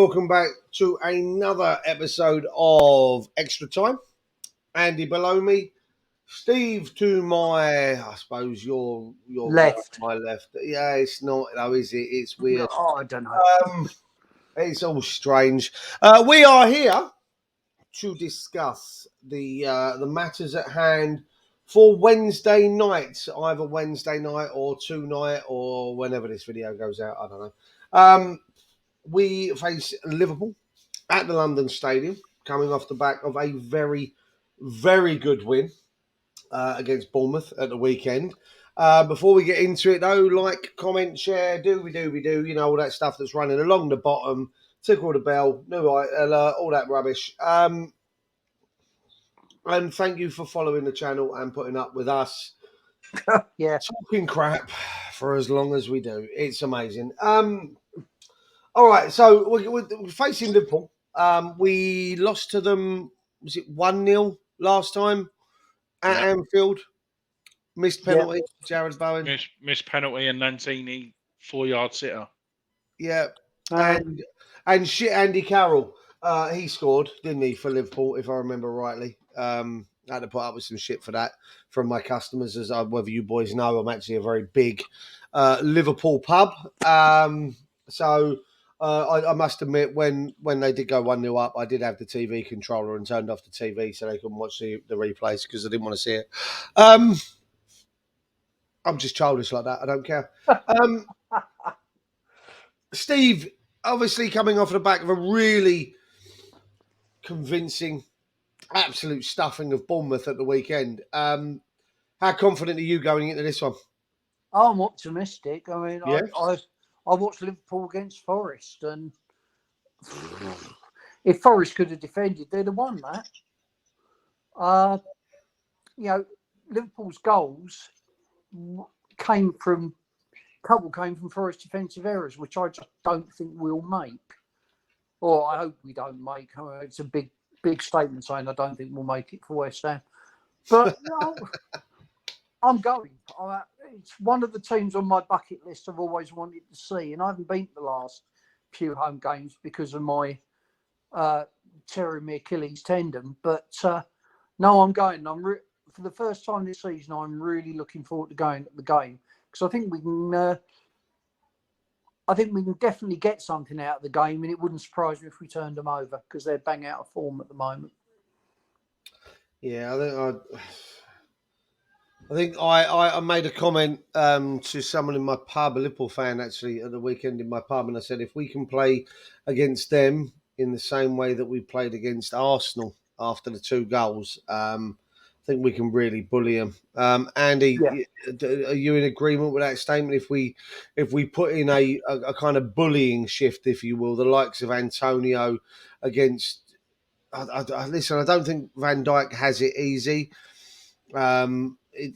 welcome back to another episode of Extra Time. Andy below me, Steve to my, I suppose your left. my left. Yeah, it's not though, is it? It's weird. Oh, I don't know. It's all strange. We are here to discuss the matters at hand for Wednesday night, either Wednesday night or tonight or whenever this video goes out. I don't know. We face Liverpool at the London Stadium, coming off the back of a very, very good win against Bournemouth at the weekend. Before we get into it, though, like, comment, share, we do, you know, all that stuff that's running along the bottom, tickle the bell, new alert, all that rubbish. And thank you for following the channel and putting up with us. Yeah. Talking crap for as long as we do. It's amazing. All right, so we're facing Liverpool. We lost to them, was it 1-0 last time at Anfield? Missed penalty, Jared Bowen. Missed penalty and Lanzini 4-yard sitter. Yeah, and Andy Carroll, he scored, didn't he, for Liverpool, if I remember rightly. I had to put up with some shit for that from my customers, as whether you boys know, I'm actually a very big Liverpool pub. So I must admit, when they did go 1-0 up, I did have the TV controller and turned off the TV so they couldn't watch the replays because I didn't want to see it. I'm just childish like that. I don't care. Steve, obviously coming off the back of a really convincing, absolute stuffing of Bournemouth at the weekend. How confident are you going into this one? I'm optimistic. I mean, yeah. I watched Liverpool against Forest, and if Forest could have defended, they'd have won that. You know, Liverpool's goals came from Forest defensive errors, which I just don't think we'll make, or I hope we don't make. I mean, it's a big statement saying I don't think we'll make it for West Ham, but no, I'm going. It's one of the teams on my bucket list I've always wanted to see, and I haven't been to the last few home games because of my tearing my Achilles tendon. But no, I'm going. For the first time this season, I'm really looking forward to going to the game because I think we can. I think we can definitely get something out of the game, and it wouldn't surprise me if we turned them over because they're bang out of form at the moment. Yeah, I think I made a comment to someone in my pub, a Liverpool fan actually, at the weekend in my pub, and I said if we can play against them in the same way that we played against Arsenal after the 2 goals, I think we can really bully them. Andy, are you in agreement with that statement? If we put in a kind of bullying shift, if you will, the likes of Antonio against, listen, I don't think Van Dijk has it easy.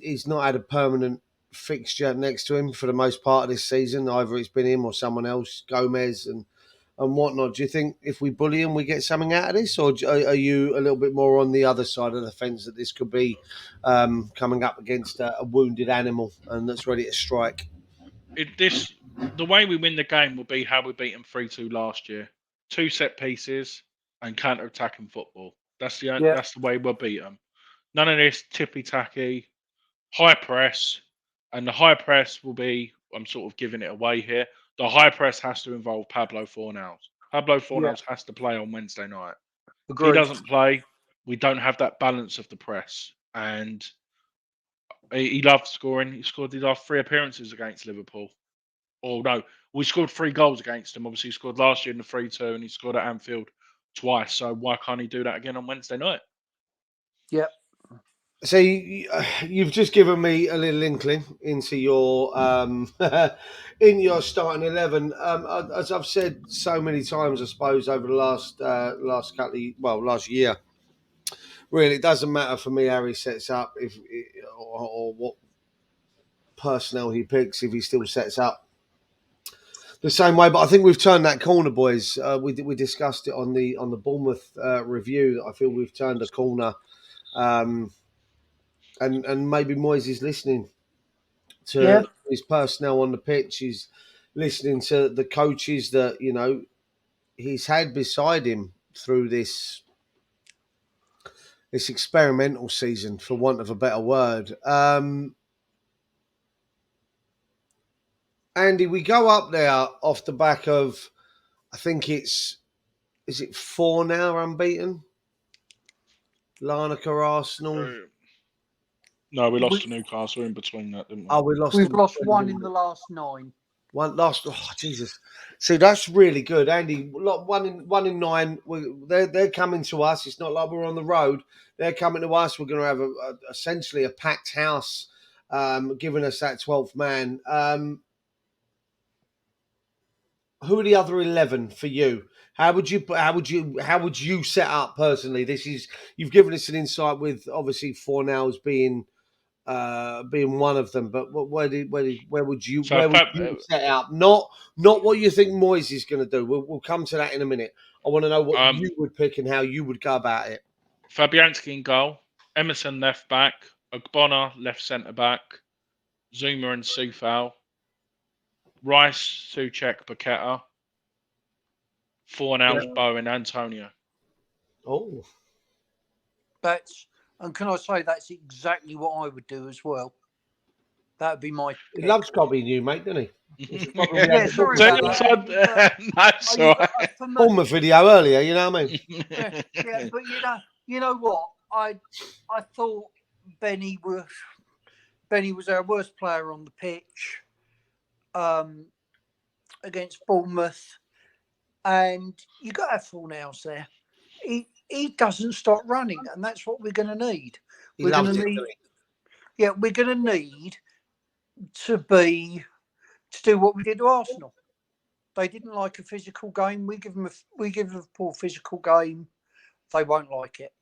He's not had a permanent fixture next to him for the most part of this season. Either it's been him or someone else, Gomez and whatnot. Do you think if we bully him, we get something out of this? Or are you a little bit more on the other side of the fence that this could be coming up against a wounded animal and that's ready to strike? The way we win the game will be how we beat them 3-2 last year. 2 set pieces and counter-attacking football. That's the way we'll beat them. None of this tippy-tacky, high press. And the high press will be, I'm sort of giving it away here, the high press has to involve Pablo Fornals. Pablo Fornals has to play on Wednesday night. Agreed. If he doesn't play, we don't have that balance of the press. And he loved scoring. He scored his last 3 appearances against Liverpool. Oh, no, we scored 3 goals against him. Obviously, he scored last year in the 3-2 and he scored at Anfield twice. So why can't he do that again on Wednesday night? Yep. So you've just given me a little inkling into your in your starting 11. As I've said so many times, I suppose over the last year. Really, it doesn't matter for me how he sets up or what personnel he picks if he still sets up the same way. But I think we've turned that corner, boys. We discussed it on the Bournemouth review. That I feel we've turned a corner. And maybe Moyes is listening to his personnel on the pitch. He's listening to the coaches that, you know, he's had beside him through this experimental season, for want of a better word. Andy, we go up there off the back of, I think is it 4 now unbeaten? Larnaca, Arsenal. No, we lost to Newcastle in between that, didn't we? Oh, we lost. We've lost one in the last 9. One last. Oh, Jesus! See, that's really good, Andy. One in 9. They're coming to us. It's not like we're on the road. They're coming to us. We're going to have essentially a packed house, giving us that 12th man. Who are the other 11 for you? How would you set up personally? You've given us an insight with obviously Fornals being one of them, but where would you set up? Not what you think Moyes is going to do. We'll come to that in a minute. I want to know what you would pick and how you would go about it. Fabianski in goal, Emerson left back, Ogbonna left centre back, Zuma and Soufal, Rice, Souček, Paqueta, Fornals, Bowen, Antonio. Oh, and can I say that's exactly what I would do as well. That would be my pick. He loves copying you, mate, doesn't he? Yeah, sorry about that. Bournemouth video earlier, you know what I mean? yeah, but you know what? I thought Benny was our worst player on the pitch against Bournemouth, and you got to have Fornals there. He doesn't stop running, and that's what we're going to need. We're going to need to do what we did to Arsenal. They didn't like a physical game. We give Liverpool a physical game. They won't like it.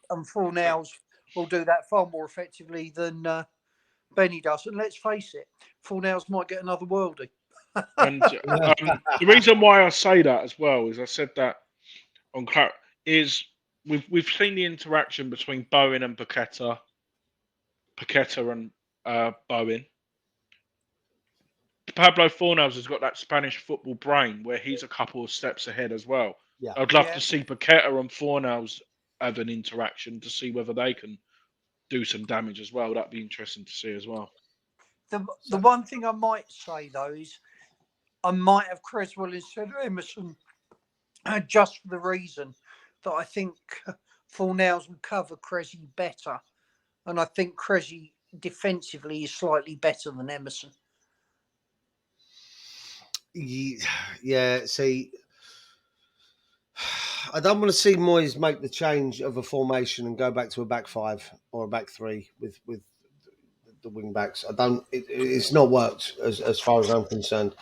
And Fornals will do that far more effectively than Benny does. And let's face it, Fornals might get another worldie. And the reason why I say that as well is I said that on Clark is we've seen the interaction between Bowen and Paqueta and Bowen. Pablo Fornals has got that Spanish football brain where he's a couple of steps ahead as well. Yeah. I'd love to see Paqueta and Fornals have an interaction to see whether they can do some damage as well. That'd be interesting to see as well. The one thing I might say though is I might have Creswell instead of Emerson, just for the reason that I think Fornals will cover Cressy better, and I think Cressy defensively is slightly better than Emerson. Yeah, see, I don't want to see Moyes make the change of a formation and go back to a back 5 or a back 3 with the wing backs. It's not worked as far as I'm concerned.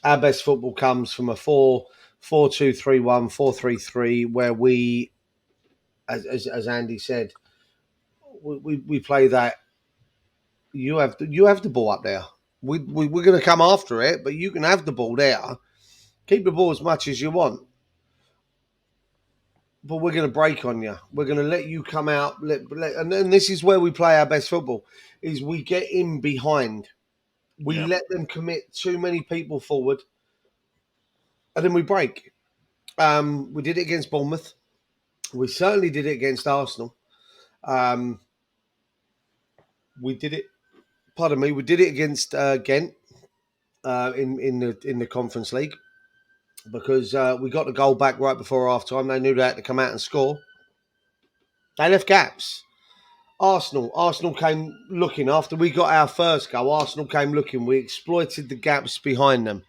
Our best football comes from a 4-2-3-1, 4-3-3, where we, as Andy said, we play that. You have the ball up there. We're going to come after it, but you can have the ball there. Keep the ball as much as you want. But we're going to break on you. We're going to let you come out. And this is where we play our best football, is we get in behind. We let them commit too many people forward. And then we break. We did it against Bournemouth. We certainly did it against Arsenal. We did it against Ghent in the Conference League, because we got the goal back right before half time. They knew they had to come out and score. They left gaps. Arsenal came looking after we got our first goal. Arsenal came looking. We exploited the gaps behind them.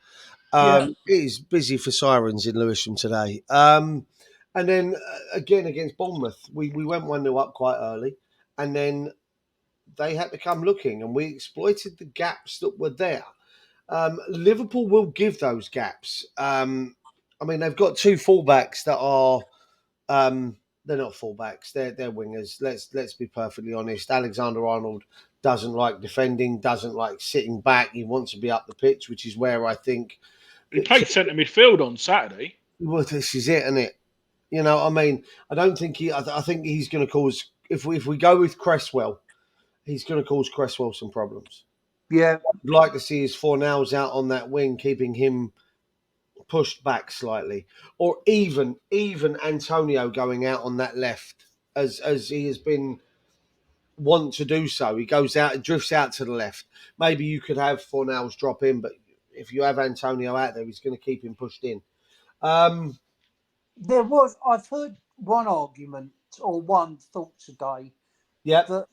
It is busy for sirens in Lewisham today. And then again against Bournemouth, we went 1-0 up quite early, and then they had to come looking, and we exploited the gaps that were there. Liverpool will give those gaps. I mean, they've got 2 fullbacks that are they're not fullbacks; they're wingers. Let's be perfectly honest. Alexander-Arnold doesn't like defending, doesn't like sitting back. He wants to be up the pitch, which is where I think he played centre midfield on Saturday. Well, this is it, isn't it? You know, I mean, I don't think I think he's going to cause. If we go with Cresswell, he's going to cause Cresswell some problems. Yeah, I'd like to see his Fornals out on that wing, keeping him pushed back slightly, or even Antonio going out on that left as he has been want to do so. He goes out, drifts out to the left. Maybe you could have Fornals drop in, but if you have Antonio out there, he's going to keep him pushed in. I've heard one argument or one thought today that,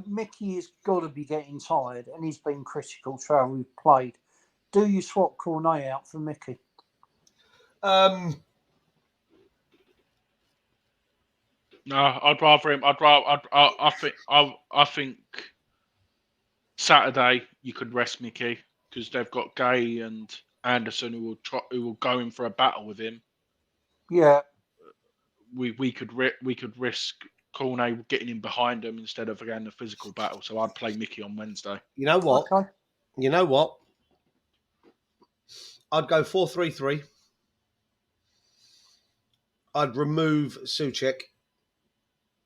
Mickey has got to be getting tired and he's been critical to how we've played. Do you swap Cornet out for Mickey? No, I'd rather him. I think Saturday you could rest Mickey because they've got Gay and Anderson who will go in for a battle with him. Yeah, we could risk Cornet getting in behind him instead of again the physical battle. So I'd play Mickey on Wednesday. You know what? Okay. You know what? I'd go 4-3-3. I'd remove Souček.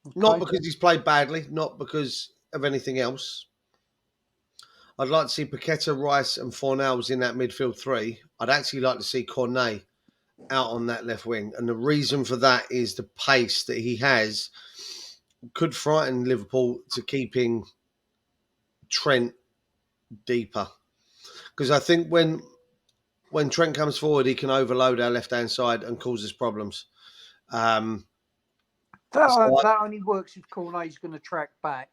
Okay. Not because he's played badly, not because of anything else. I'd like to see Paqueta, Rice and Fornals in that midfield three. I'd actually like to see Cornet out on that left wing. And the reason for that is the pace that he has could frighten Liverpool to keeping Trent deeper. Because I think when Trent comes forward, he can overload our left-hand side and causes problems. That only works if Cornet's going to track back.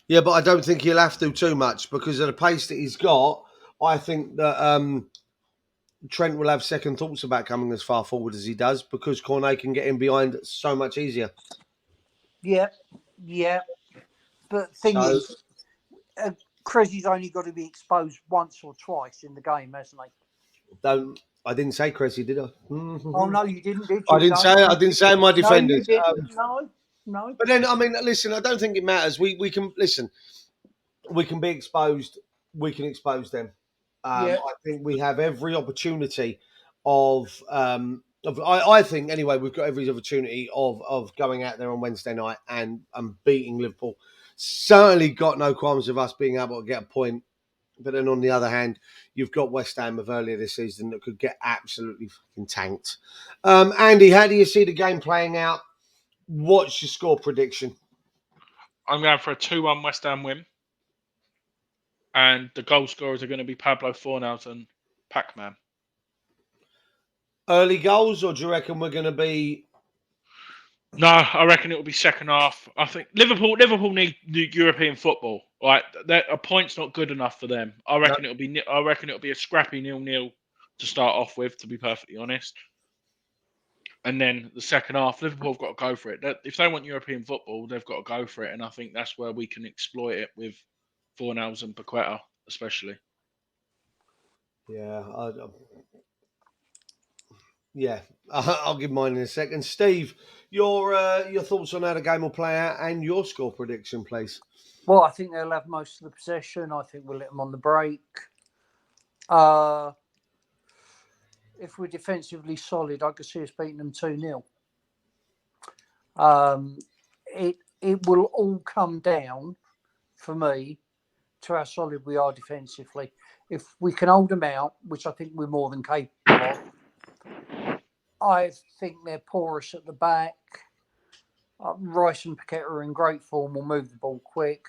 Yeah, but I don't think he'll have to too much because of the pace that he's got. I think that Trent will have second thoughts about coming as far forward as he does because Cornet can get in behind so much easier. Yeah. But the thing is, Cressy only got to be exposed once or twice in the game, hasn't he? I didn't say Cressy, did I? Oh no, you didn't, did you? I didn't say my defenders. No. But then, I mean, listen, I don't think it matters. We can listen. We can be exposed. We can expose them. I think we have every opportunity of. I think anyway, we've got every opportunity of going out there on Wednesday night and beating Liverpool. Certainly got no qualms of us being able to get a point. But then on the other hand, you've got West Ham of earlier this season that could get absolutely fucking tanked. Andy, how do you see the game playing out? What's your score prediction? I'm going for a 2-1 West Ham win. And the goal scorers are going to be Pablo Fornals and Pac-Man. Early goals, or do you reckon we're going to be... No, I reckon it will be second half. I think Liverpool need European football. Like a point's not good enough for them. I reckon it'll be a scrappy 0-0 to start off with. To be perfectly honest, and then the second half, Liverpool have got to go for it. If they want European football, they've got to go for it, and I think that's where we can exploit it with Fornals and Paqueta, especially. Yeah, I'll give mine in a second. Steve, your thoughts on how the game will play out and your score prediction, please. Well, I think they'll have most of the possession. I think we'll let them on the break. If we're defensively solid, I could see us beating them 2-0. It will all come down, for me, to how solid we are defensively. If we can hold them out, which I think we're more than capable of, I think they're porous at the back. Rice and Paqueta are in great form. Will move the ball quick.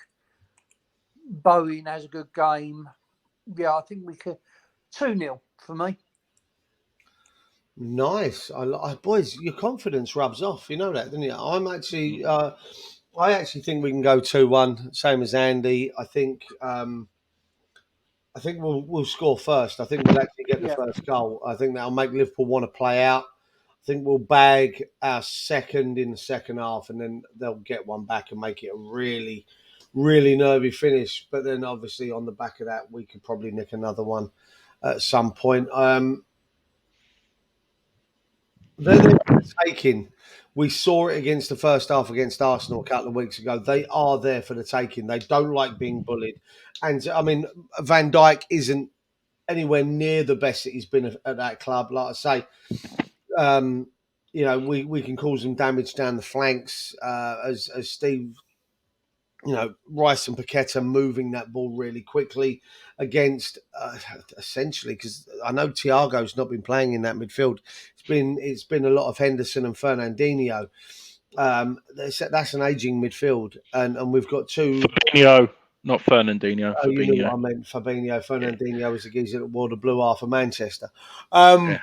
Bowen has a good game. Yeah, I think we could 2-0 for me. Nice. Boys, your confidence rubs off. You know that, don't you? I actually think we can go 2-1, same as Andy. I think we'll score first. I think we'll actually get the first goal. I think that'll make Liverpool want to play out. I think we'll bag our second in the second half, and then they'll get one back and make it a really, really nervy finish. But then, obviously, on the back of that, we could probably nick another one at some point. They're taking. We saw it against the first half against Arsenal a couple of weeks ago. They are there for the taking. They don't like being bullied. And, I mean, Van Dijk isn't anywhere near the best that he's been at that club. Like I say, we can cause them damage down the flanks, as Steve Rice and Paqueta moving that ball really quickly against essentially, because I know Thiago's not been playing in that midfield. It's been a lot of Henderson and Fernandinho. That's an aging midfield, and we've got two. Fabinho, not Fernandinho. Oh, you know Fabinho. what I meant. Fabinho. Fernandinho was the geezer that wore the blue half of Manchester. Yeah.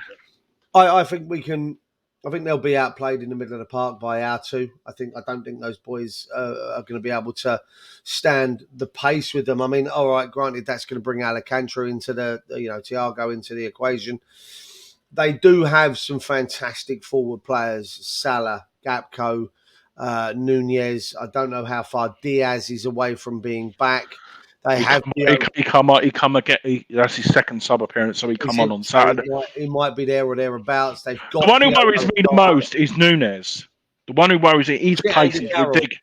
I think we can. I think they'll be outplayed in the middle of the park by our two. I don't think those boys are going to be able to stand the pace with them. I mean, all right, granted, that's going to bring Alcantara into Thiago into the equation. They do have some fantastic forward players: Salah, Gapco, Nunez. I don't know how far Diaz is away from being back. They have. He come again. That's his second sub appearance, so he come on Saturday. He might be there or thereabouts. They've got the one who worries me the most is Nunez. The one who worries me, his pace is ridiculous.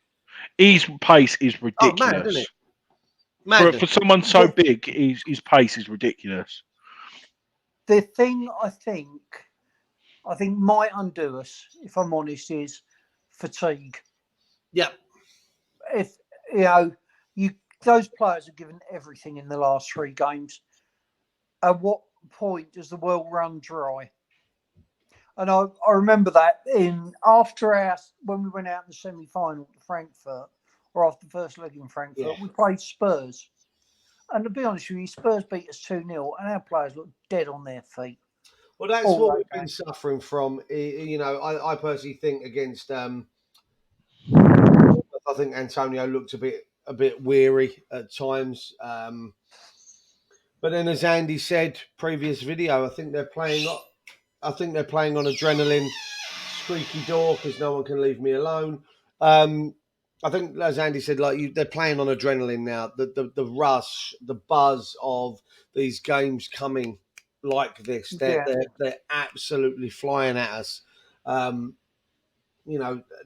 His pace is ridiculous. Oh, mad, isn't it? For someone so big, his pace is ridiculous. The thing I think might undo us, if I'm honest, is fatigue. Yep. If those players have given everything in the last 3 games, at what point does the well run dry? And I remember that when we went out in the semi-final to Frankfurt, or after the first leg in Frankfurt, we played Spurs. And to be honest with you, Spurs beat us 2-0, and our players looked dead on their feet. Well, that's what we've been suffering from. I personally think against. I think Antonio looked a bit weary at times. But then, as Andy said, previous video, I think they're playing on adrenaline, squeaky door because no one can leave me alone. I think, as Andy said, they're playing on adrenaline now. The rush, the buzz of these games coming like this, they're absolutely flying at us.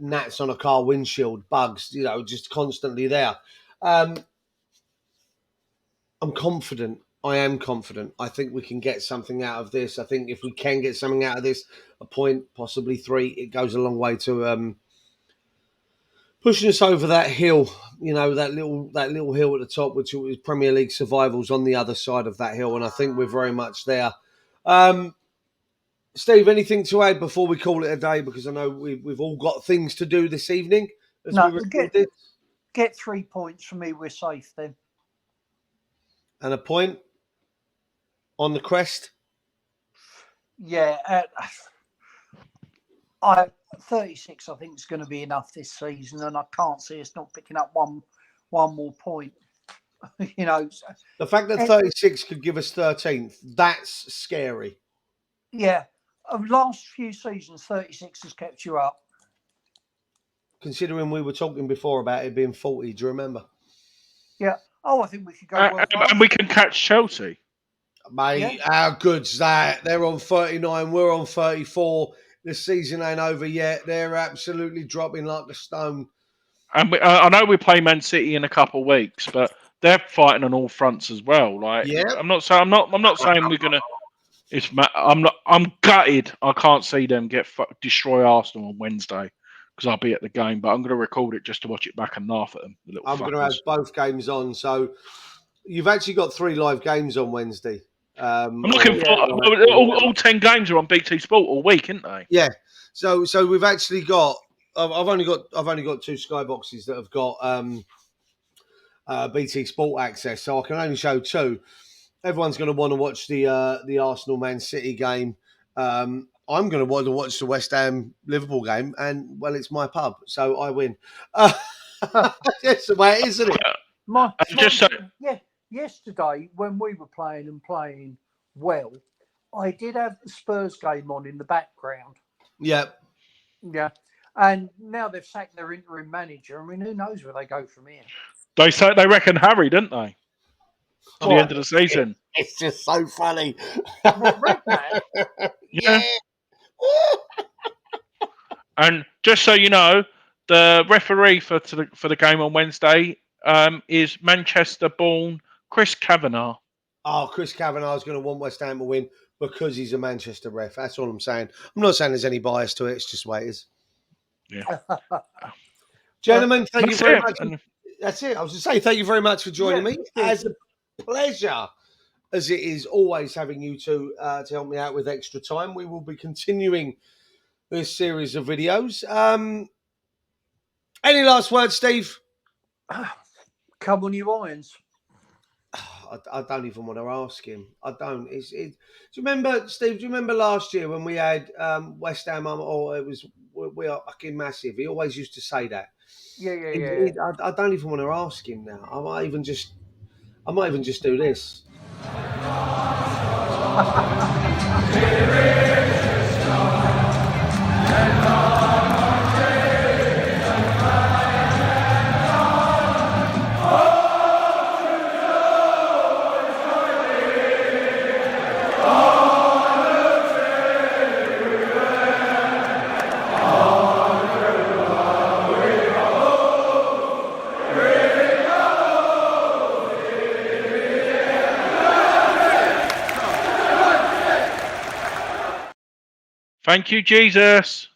Gnats on a car windshield, bugs, just constantly there. I'm confident. I am confident. I think we can get something out of this. I think if we can get something out of this, a point, possibly 3, it goes a long way to pushing us over that hill. That little hill at the top, which is Premier League survival's on the other side of that hill, and I think we're very much there. Steve, anything to add before we call it a day? Because I know we've all got things to do this evening. Get 3 points from me. We're safe then. And a point on the crest. Yeah, 36. I think is going to be enough this season, and I can't see us not picking up one more point. The fact that 36 could give us 13th, that's scary. Yeah, of last few seasons, 36 has kept you up. Considering we were talking before about it being 40, do you remember? Yeah. Oh, I think we could go and we can catch Chelsea. Mate, how good's that? They're on 39, we're on 34. The season ain't over yet. They're absolutely dropping like a stone. And I know we play Man City in a couple of weeks, but they're fighting on all fronts as well. I'm not saying we're gonna. I'm gutted. I can't see them destroy Arsenal on Wednesday because I'll be at the game. But I'm going to record it just to watch it back and laugh at them. I'm going to have both games on. So you've actually got 3 live games on Wednesday. I'm looking for all 10 games are on BT Sport all week, aren't they? Yeah. So we've actually got. I've only got 2 skyboxes that have got BT Sport access, so I can only show 2. Everyone's going to want to watch the Arsenal Man City game. I'm going to want to watch the West Ham Liverpool game, and it's my pub, so I win. That's the way it is, isn't it? Yesterday when we were playing well, I did have the Spurs game on in the background. Yeah. And now they've sacked their interim manager. I mean, who knows where they go from here? They reckon Harry, didn't they? To the end of the season. It's just so funny. Yeah. And just so you know, the referee for the game on Wednesday is Manchester-born Chris Kavanagh. Oh, Chris Kavanagh is going to want West Ham to win because he's a Manchester ref. That's all I'm saying. I'm not saying there's any bias to it. It's just the way it is. Yeah. Gentlemen, thank you very much. That's it. I was going to say thank you very much for joining me. As a pleasure as it is always having you two to help me out with extra time. We will be continuing this series of videos. Any last words, Steve? Come on, you irons. I don't even want to ask him. I don't. Do you remember, Steve? Do you remember last year when we had West Ham? Or it was we are fucking massive. He always used to say that. Yeah. I don't even want to ask him now. I might even just do this. Thank you, Jesus.